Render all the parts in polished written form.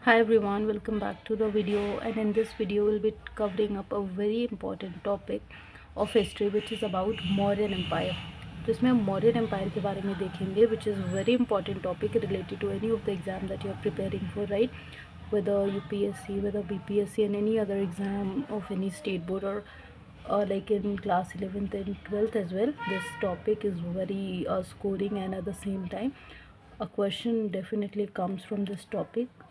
Hi everyone, welcome back to the video, and in this video we'll be covering up a very important topic of history which is about Mauryan Empire. तो इसमें हम Mauryan empire के बारे में देखेंगे which is very important topic related to any of the exam that you are preparing for, right? Whether UPSC, whether BPSC and any other exam of any state board or like in class 11th and 12th as well. This topic is very scoring, and at the same time a question definitely comes from this topic.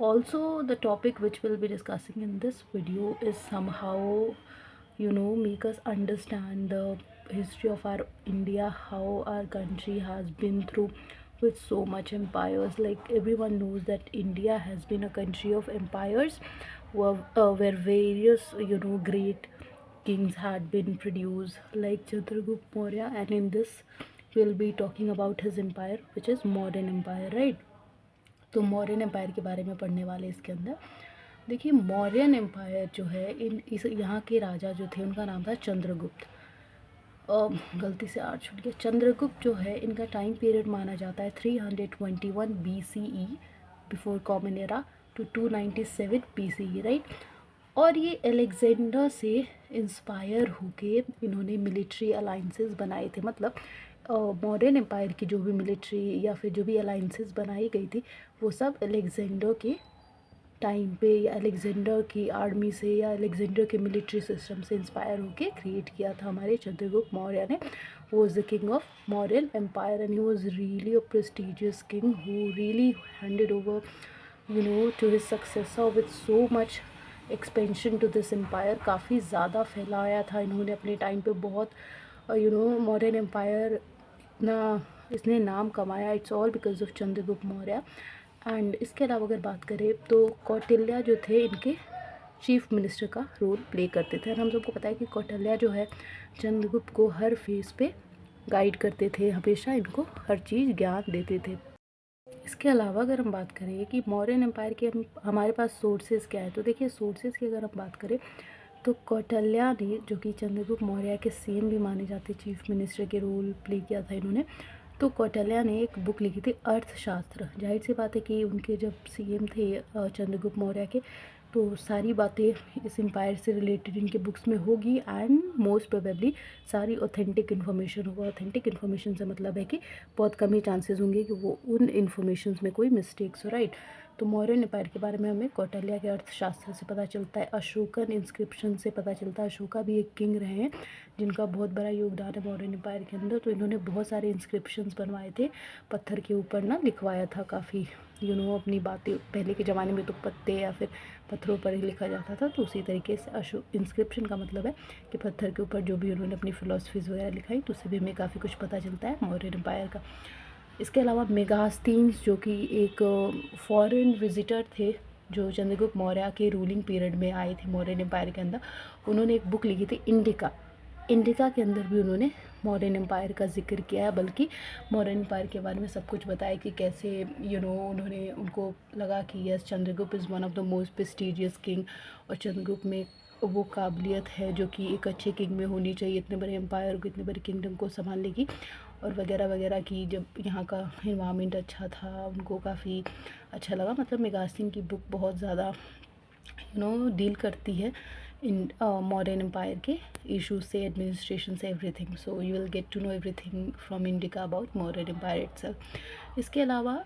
Also, the topic which we'll be discussing in this video is somehow, make us understand the history of our India, how our country has been through with so much empires. Like everyone knows that India has been a country of empires, where various, great kings had been produced, like Chandragupta Maurya, and in this we'll be talking about his empire, which is Mauryan Empire, right? तो Mauryan empire के बारे में पढ़ने वाले इसके अंदर। देखिए, Mauryan empire जो है इन इस यहाँ के राजा जो थे उनका नाम था चंद्रगुप्त। गलती से आर छूट गया। चंद्रगुप्त जो है इनका टाइम पीरियड माना जाता है 321 BCE before common era to 297 BCE, right. और ये एलेक्जेंडर से इंस्पायर होके इन्होंने मिलिट्री अलाइंसेस बनाए थे। मतलब मॉडर्न एम्पायर की जो भी मिलिट्री या फिर जो भी अलाइंसेस बनाई गई थी वो सब एलेक्जेंडर के टाइम पे या अलेक्जेंडर की आर्मी से या अलेक्जेंडर के मिलिट्री सिस्टम से इंस्पायर होके क्रिएट किया था हमारे चंद्रगुप्त मौर्य ने। वो was the king of Mauryan empire and he was really a prestigious king who really handed over to his successor with so much expansion to this empire. काफ़ी ज़्यादा फैलाया था इन्होंने अपने टाइम पे बहुत। मौर्यन एम्पायर इतना इसने नाम कमाया, it's all because of Chandragupta Maurya. And इसके अलावा अगर बात करें तो कौटिल्य जो थे इनके चीफ मिनिस्टर का रोल प्ले करते थे। और हम सबको पता है कि कौटिल्य जो है चंद्रगुप्त को हर फेज़ पे गाइड करते थे, हमेशा इनको हर चीज़ ज्ञान देते थे। इसके अलावा अगर हम बात करें कि मौर्यन एम्पायर के हमारे पास सोर्सेज क्या है, तो देखिए सोर्सेज की अगर हम बात करें तो कौटिल्य ने, जो कि चंद्रगुप्त मौर्य के सेम भी माने जाते चीफ मिनिस्टर के रोल प्ले किया था इन्होंने। तो कौटिल्य ने एक बुक लिखी थी अर्थशास्त्र। जाहिर सी बात है कि उनके जब सीएम थे चंद्रगुप्त मौर्य के, तो सारी बातें इस एम्पायर से रिलेटेड इनके बुक्स में होगी एंड मोस्ट प्रोबेबली सारी ऑथेंटिक इन्फॉर्मेशन होगा। ऑथेंटिक इन्फॉर्मेशन से मतलब है कि बहुत कम ही चांसेस होंगे कि वो उन इन्फॉर्मेशन में कोई मिस्टेक्स हो, राइट। तो मौर्यन एम्पायर के बारे में हमें कौटिल्य के अर्थशास्त्र से पता चलता है, अशोकन इंस्क्रिप्शन से पता चलता है। अशोका भी एक किंग रहे हैं जिनका बहुत बड़ा योगदान है मौर्यन एम्पायर के अंदर। तो इन्होंने बहुत सारे इंस्क्रिप्शंस बनवाए थे, पत्थर के ऊपर ना लिखवाया था काफ़ी, अपनी बातें। पहले के ज़माने में तो पत्ते या फिर पत्थरों पर ही लिखा जाता था, तो उसी तरीके से अशोक इंस्क्रिप्शन का मतलब है कि पत्थर के ऊपर जो भी उन्होंने अपनी फ़िलासफ़ीज़ वगैरह लिखाई, तो उससे भी हमें काफ़ी कुछ पता चलता है मौर्यन एम्पायर का। इसके अलावा मेगास्थनीज जो कि एक फॉरेन विजिटर थे जो चंद्रगुप्त मौर्य के रूलिंग पीरियड में आए थे मौर्यन एम्पायर के अंदर, उन्होंने एक बुक लिखी थी इंडिका। इंडिका के अंदर भी उन्होंने मौर्यन एम्पायर का जिक्र किया है, बल्कि मौर्यन एम्पायर के बारे में सब कुछ बताया कि कैसे उन्होंने उनको लगा कि yes Chandragupta is one of the most prestigious king, और चंद्रगुप्त में वो काबिलियत है जो कि एक अच्छे किंग में होनी चाहिए, इतने बड़े एम्पायर को, इतने बड़े किंगडम को संभालने की, और वगैरह वगैरह की। जब यहाँ का इन्वायरमेंट अच्छा था उनको काफ़ी अच्छा लगा। मतलब मेगास्टिन की बुक बहुत ज़्यादा डील करती है इन मॉडर्न एम्पायर के इशूज से, एडमिनिस्ट्रेशन से, everything. So you will get to know everything from Indica about modern empire itself. इसके अलावा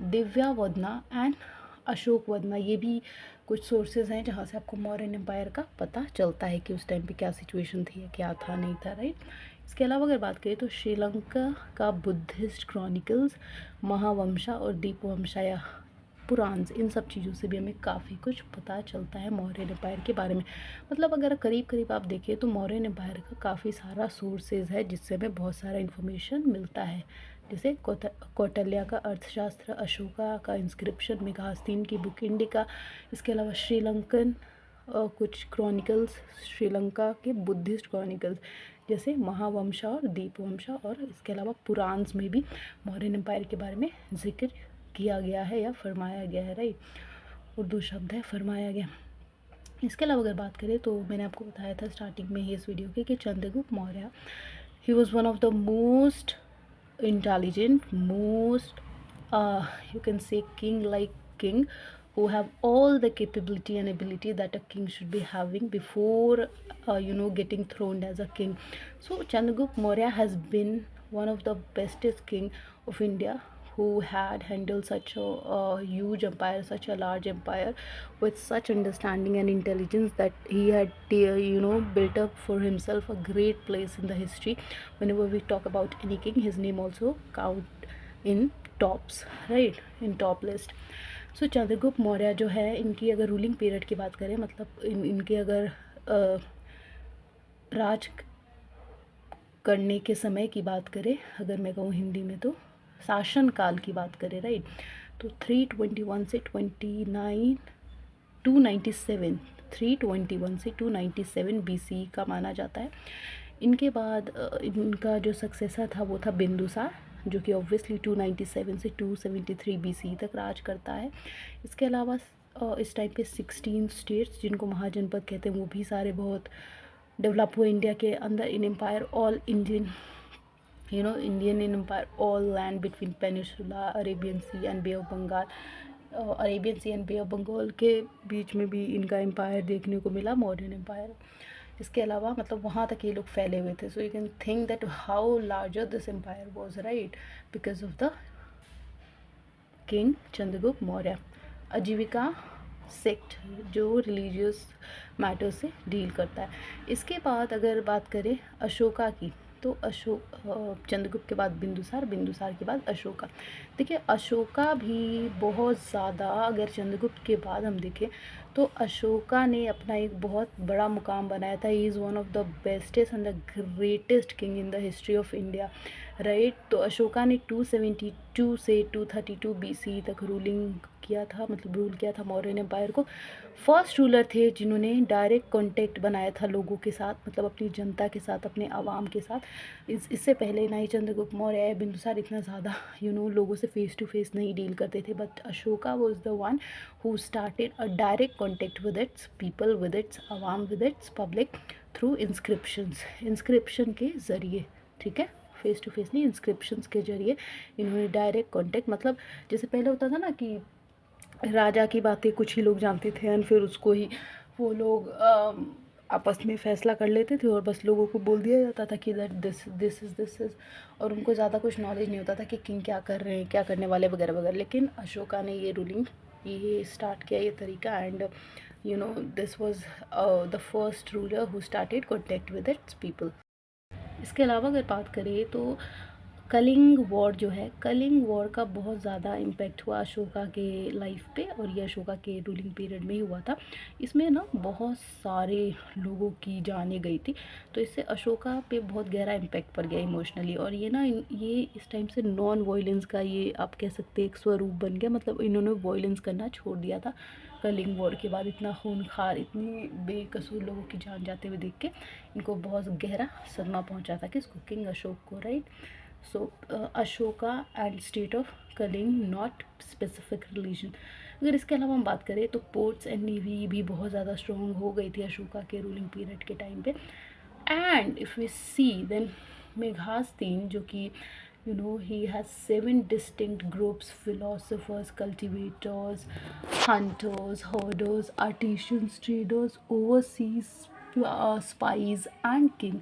दिव्या वदना एंड अशोक वदना, ये भी कुछ सोर्सेज हैं जहाँ से आपको मॉडर्न एम्पायर का पता चलता है कि उस टाइम पे क्या सिचुएशन थी, क्या था नहीं था, राइट। इसके अलावा अगर बात करें तो श्रीलंका का बुद्धिस्ट क्रॉनिकल्स, महावंशा और दीपवंशा या पुराण्स, इन सब चीज़ों से भी हमें काफ़ी कुछ पता चलता है मौर्यन एम्पायर के बारे में। मतलब अगर करीब करीब आप देखें तो मौर्यन एम्पायर का काफ़ी सारा सोर्सेज है जिससे हमें बहुत सारा इन्फॉर्मेशन मिलता है, जैसे कौटिल्य का अर्थशास्त्र, अशोका का इंस्क्रिप्शन, मेगास्थनीज की बुक इंडिका। इसके अलावा श्रीलंकन कुछ क्रॉनिकल्स, श्रीलंका के बुद्धिस्ट क्रॉनिकल्स जैसे महावंशा और दीपवंशा, और इसके अलावा पुराण्स में भी मौर्यन एम्पायर के बारे में जिक्र किया गया है या फरमाया गया है, राइट। उर्दू शब्द है फरमाया गया। इसके अलावा अगर बात करें तो मैंने आपको बताया था स्टार्टिंग में ही इस वीडियो के कि Chandragupta Maurya he was one of the most intelligent, most you can से king like king who have all the capability and ability that a king should be having before getting throned as a king. So Chandragupta Maurya has been one of the bestest king of India, who had handled such a huge empire, such a large empire, with such understanding and intelligence, that he had built up for himself a great place in the history. Whenever we talk about any king, his name also count in tops, right, in top list. सो चंद्रगुप्त मौर्य जो है, इनकी अगर ruling period की बात करें, मतलब इनके अगर राज करने के समय की बात करें, अगर मैं कहूँ हिंदी में, तो शासन काल की बात करें, राइट, तो 321 से 29 297 321 से 297 BC का माना जाता है। इनके बाद इनका जो सक्सेसर था वो था बिंदुसार, जो कि ऑब्वियसली 297 से 273 BC तक राज करता है। इसके अलावा इस टाइम पे 16 स्टेट्स, जिनको महाजनपद कहते हैं, वो भी सारे बहुत डेवलप हुए इंडिया के अंदर in empire. All Indian Indian in empire, all land between peninsula, Arabian Sea and Bay of Bengal. Arabian Sea and Bay of Bengal के बीच में भी इनका एम्पायर देखने को मिला, मॉडर्न एम्पायर। इसके अलावा मतलब वहाँ तक ये लोग फैले हुए थे। So you can think that how larger this empire was, right, because of the king Chandragupta Maurya. Ajivika sect, जो रिलीजियस मैटर से डील करता है। इसके बाद अगर बात करें अशोका की, तो चंद्रगुप्त के बाद बिंदुसार, बिंदुसार के बाद अशोका। देखिए अशोका भी बहुत ज़्यादा, अगर चंद्रगुप्त के बाद हम देखें तो अशोका ने अपना एक बहुत बड़ा मुकाम बनाया था। He is one of the bestest and the greatest king in the history of India, right. तो अशोका ने 272 से 232 BC तक रूलिंग किया था, मतलब रूल किया था मौर्यन एम्पायर को। फर्स्ट रूलर थे जिन्होंने डायरेक्ट कांटेक्ट बनाया था लोगों के साथ, मतलब अपनी जनता के साथ, अपने आवाम के साथ। इससे पहले ना ही चंद्रगुप्त मौर्य या बिंदुसार इतना ज़्यादा लोगों से फेस टू फेस नहीं डील करते थे, but Ashoka was the one who started a direct contact with its people, with its आवाम, with its public through inscription के ज़रिए, ठीक है, फेस टू फेस नहीं, इंस्क्रिप्शंस के जरिए इन्होंने डायरेक्ट कांटेक्ट, मतलब जैसे पहले होता था ना कि राजा की बातें कुछ ही लोग जानते थे, एंड फिर उसको ही वो लोग आपस में फ़ैसला कर लेते थे, और बस लोगों को बोल दिया जाता था कि दैट दिस इज़, और उनको ज़्यादा कुछ नॉलेज नहीं होता था कि किंग क्या कर रहे हैं, क्या करने वाले, वगैरह वगैरह। लेकिन अशोका ने ये रूलिंग, ये स्टार्ट किया, ये तरीका, and this was the first ruler who started contact with its people. इसके अलावा अगर बात करें तो कलिंग वॉर जो है, कलिंग वॉर का बहुत ज़्यादा इम्पैक्ट हुआ अशोका के लाइफ पे, और ये अशोका के रूलिंग पीरियड में ही हुआ था। इसमें ना बहुत सारे लोगों की जानें गई थी, तो इससे अशोका पे बहुत गहरा इम्पैक्ट पड़ गया इमोशनली। और ये ना ये इस टाइम से नॉन वायलेंस का, ये आप कह सकते हैं, एक स्वरूप बन गया, मतलब इन्होंने वायलेंस करना छोड़ दिया था कलिंग वॉर के बाद। इतना खूनखार, इतनी बेकसूर लोगों की जान जाते हुए देख के इनको बहुत गहरा सदमा पहुंचा था, किसको, किंग अशोक को, right. So Ashoka and state of Kalinga, not specific religion. अगर इसके अलावा हम बात करें तो पोर्ट्स एंड नेवी भी बहुत ज़्यादा स्ट्रॉन्ग हो गई थी अशोका के रूलिंग पीरियड के टाइम पे। And if we see then Megasthenes, जो कि he has 7 distinct groups: philosophers, cultivators, hunters, herders, artisans, traders, overseas spies and king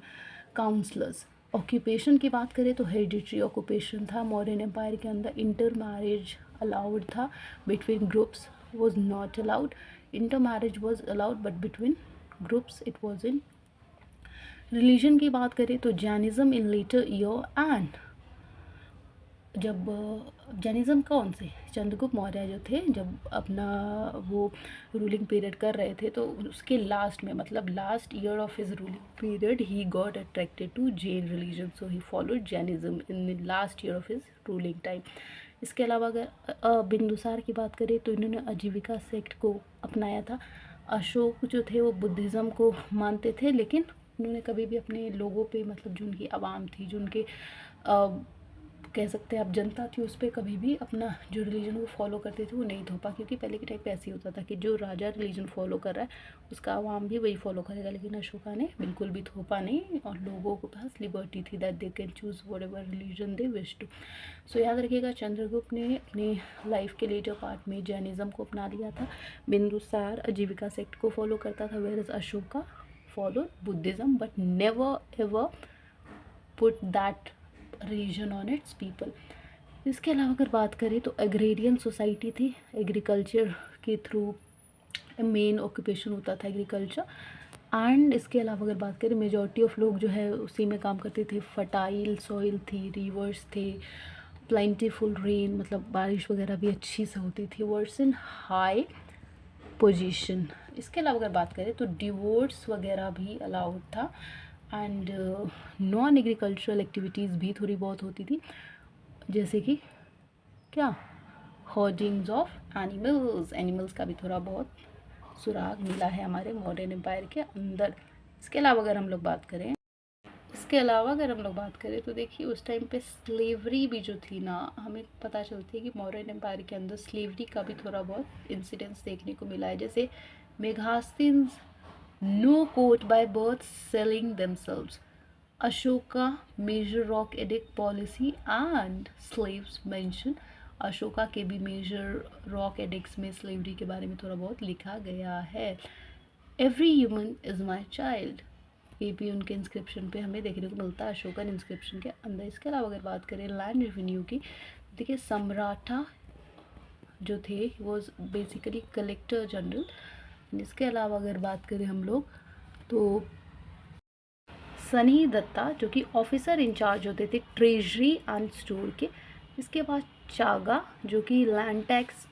counselors. Occupation की बात करें तो हेरिडिटरी ऑक्यूपेशन था मॉडर्न एम्पायर के अंदर। इंटर मैरिज अलाउड था, between groups was not allowed. Inter marriage was allowed but between groups it was in. Religion की बात करें तो Jainism in later year, and जब जैनिज़्म कौन से, चंद्रगुप्त मौर्य जो थे, जब अपना वो रूलिंग पीरियड कर रहे थे, तो उसके लास्ट में, मतलब last year of his ruling period, he got attracted to Jain religion, so he followed Jainism in the last year of his ruling time. इसके अलावा अगर बिंदुसार की बात करें तो इन्होंने आजीविका सेक्ट को अपनाया था। अशोक जो थे वो बुद्धिज़्म को मानते थे, लेकिन उन्होंने कभी भी अपने लोगों पे, मतलब जो उनकी आवाम थी, जो उनके कह सकते हैं आप जनता थी उस पर कभी भी अपना जो रिलीजन वो फॉलो करते थे वो नहीं थोपा, क्योंकि पहले के टाइम पे ऐसे ही होता था कि जो राजा रिलीजन फॉलो कर रहा है उसका आवाम भी वही फॉलो करेगा। लेकिन अशोका ने बिल्कुल भी थोपा नहीं और लोगों के पास लिबर्टी थी that they can choose whatever religion they wish to. So याद रखिएगा, चंद्रगुप्त ने अपनी लाइफ के लेटर पार्ट में जैनिज़्म को अपना लिया था। बिंदुसार आजीविका सेक्ट को फॉलो करता था, where Ashoka follow Buddhism but never ever put that religion on its people. इसके अलावा अगर बात करें तो एग्रेरियन सोसाइटी थी, एग्रीकल्चर के थ्रू मेन ऑक्यूपेशन होता था एग्रीकल्चर। एंड इसके अलावा अगर बात करें मेजॉरिटी ऑफ लोग जो है उसी में काम करते थे। फर्टाइल सॉइल थी, रिवर्स थे, प्लेंटीफुल रेन मतलब बारिश वगैरह भी अच्छी से होती थी, वर्स इन हाई पोजीशन। इसके अलावा अगर बात करें तो डिवोर्स वगैरह भी अलाउड था एंड नॉन एग्रीकल्चरल एक्टिविटीज़ भी थोड़ी बहुत होती थी, जैसे कि क्या हॉर्डिंग्स ऑफ एनिमल्स का भी थोड़ा बहुत सुराग मिला है हमारे मॉडर्न एम्पायर के अंदर। इसके अलावा अगर हम लोग बात करें तो देखिए उस टाइम पे स्लेवरी भी जो थी ना, हमें पता चलती है कि मॉडर्न एम्पायर के अंदर स्लेवरी का भी थोड़ा बहुत इंसिडेंस देखने को मिला है। जैसे Megasthenes no quote by birth selling themselves, Ashoka major rock edict policy and slaves mention. Ashoka के भी मेजर रॉक एडिक्ट्स में स्लेवरी के बारे में थोड़ा बहुत लिखा गया है। Every human is my child, ये भी उनके इंस्क्रिप्शन पे हमें देखने को मिलता है, अशोकन इंस्क्रिप्शन के अंदर। इसके अलावा अगर बात करें लैंड रेवेन्यू की, देखिए सम्राटा जो थे वो बेसिकली कलेक्टर जनरल। इसके अलावा अगर बात करें हम लोग तो सनी दत्ता जो कि ऑफिसर इंचार्ज होते थे ट्रेजरी एंड स्टोर के। इसके बाद चागा जो कि लैंड टैक्स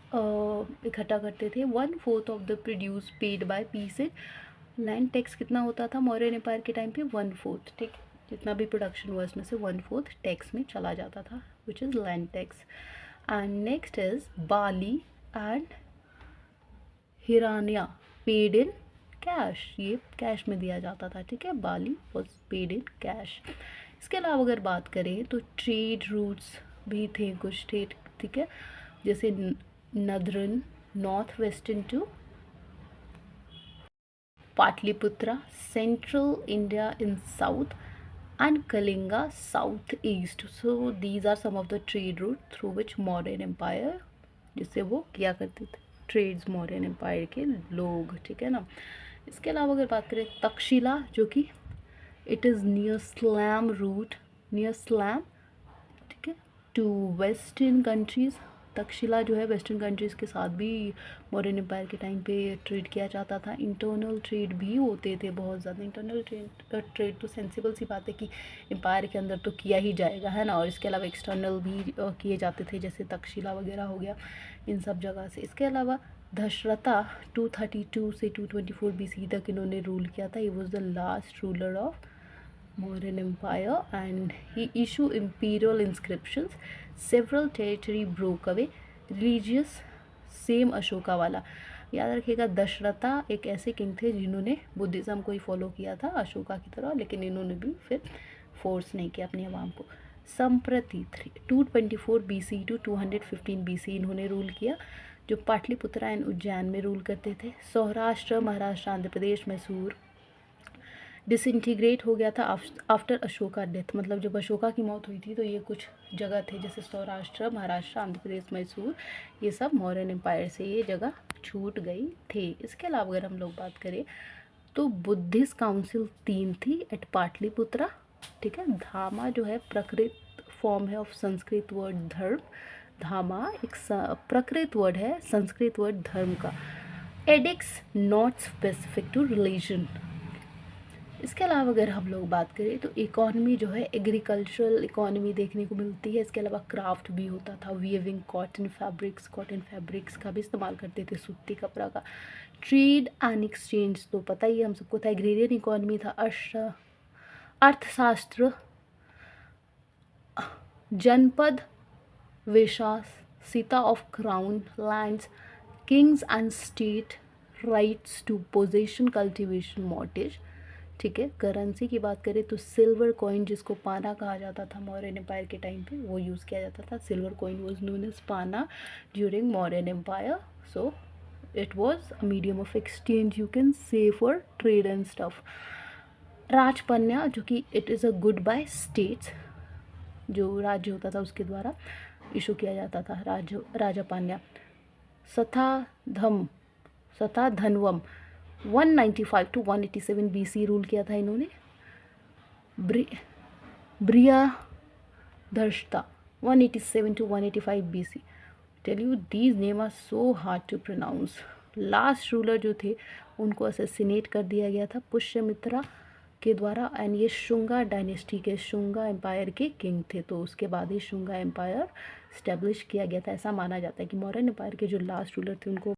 इकट्ठा करते थे, 1/4 of the produce paid by pieces. Land tax कितना होता था मौर्य एम्पायर के टाइम पे? 1/4, ठीक, जितना भी प्रोडक्शन हुआ इसमें से 1/4 टैक्स में चला जाता था, which is land tax. And next is bali and hiranya paid in cash, ये कैश में दिया जाता था, ठीक है, bali was paid in cash. इसके अलावा अगर बात करें तो ट्रेड रूट्स भी थे कुछ, ठीक है, जैसे northern north western to Pataliputra, central India in south and Kalinga southeast. So these are some of the trade routes through which Mauryan Empire जिससे वो किया करते थे ट्रेड्स मौर्यन एम्पायर के लोग, ठीक है ना। इसके अलावा अगर बात करें तक्षशिला जो कि it is near slam route, near slam, ठीक है, टू वेस्टर्न कंट्रीज़। तक्षशिला जो है वेस्टर्न कंट्रीज़ के साथ भी मौर्यन एम्पायर के टाइम पे ट्रेड किया जाता था। इंटरनल ट्रेड भी होते थे बहुत ज़्यादा। इंटरनल ट्रेड तो सेंसिबल सी बात है कि एम्पायर के अंदर तो किया ही जाएगा, है ना। और इसके अलावा एक्सटर्नल भी किए जाते थे, जैसे तक्षशिला वगैरह हो गया, इन सब जगह से। इसके अलावा दशरथा 232 से 224 BC तक इन्होंने रूल किया था। He was the last ruler of Mauryan Empire and he issued imperial inscriptions. Several territory broke away. Religious same Ashoka वाला। याद रखिएगा दशरथा एक ऐसे किंग थे जिन्होंने बुद्धिज़्म को ही फॉलो किया था अशोका की तरह, लेकिन इन्होंने भी फिर फोर्स नहीं किया अपनी आवाम को। संप्रति 224 BC टू 215 BC इन्होंने रूल किया, जो पाटलिपुत्रा एंड उज्जैन में रूल करते थे। सौराष्ट्र, महाराष्ट्र, आंध्र प्रदेश, मैसूर डिसइंटीग्रेट हो गया था आफ्टर अशोका डेथ, मतलब जब अशोका की मौत हुई थी तो ये कुछ जगह थे जैसे सौराष्ट्र, महाराष्ट्र, आंध्र प्रदेश, मैसूर, ये सब मौर्यन एम्पायर से ये जगह छूट गई थी। इसके अलावा अगर हम लोग बात करें तो बुद्धिस्ट काउंसिल 3 थी एट पाटलिपुत्रा, ठीक है। धामा जो है प्रकृत फॉर्म है ऑफ संस्कृत वर्ड धर्म। धामा एक प्रकृत वर्ड है संस्कृत वर्ड धर्म का। Edicts not specific to religion. इसके अलावा अगर हम लोग बात करें तो इकॉनमी जो है एग्रीकल्चरल इकॉनमी देखने को मिलती है। इसके अलावा क्राफ्ट भी होता था, वीविंग कॉटन फैब्रिक्स का भी इस्तेमाल करते थे, सूती कपड़ा का। ट्रेड एंड एक्सचेंज तो पता ही हम सबको था। एग्रेरियन इकॉनमी था। अर्थशास्त्र, जनपद विशासिता of crown lands, kings and state rights to possession, cultivation, mortgage, ठीक है। करेंसी की बात करें तो सिल्वर कॉइन, जिसको पाना कहा जाता था मौर्यन एम्पायर के टाइम पे, वो यूज़ किया जाता था। Silver coin was known as pana during Mauryan empire. So it was a medium of exchange, you can say, for trade and stuff. राजपन्या, जो कि it is a good by states, जो राज्य होता था उसके द्वारा इशू किया जाता था राजा पान्या। सताधम सताधनवम 195 टू 187 BC रूल किया था इन्होंने। ब्रियाधर्षता 187 to 185 BC। Tell you these name are so hard to pronounce. Last ruler जो थे उनको असेसिनेट कर दिया गया था पुष्यमित्रा के द्वारा, एंड ये शुंगा डायनेस्टी के, शुंगा एम्पायर के किंग थे। तो उसके बाद ही शुंगा एम्पायर स्टैब्लिश किया गया था। ऐसा माना जाता है कि मौर्यन एम्पायर के जो लास्ट रूलर थे उनको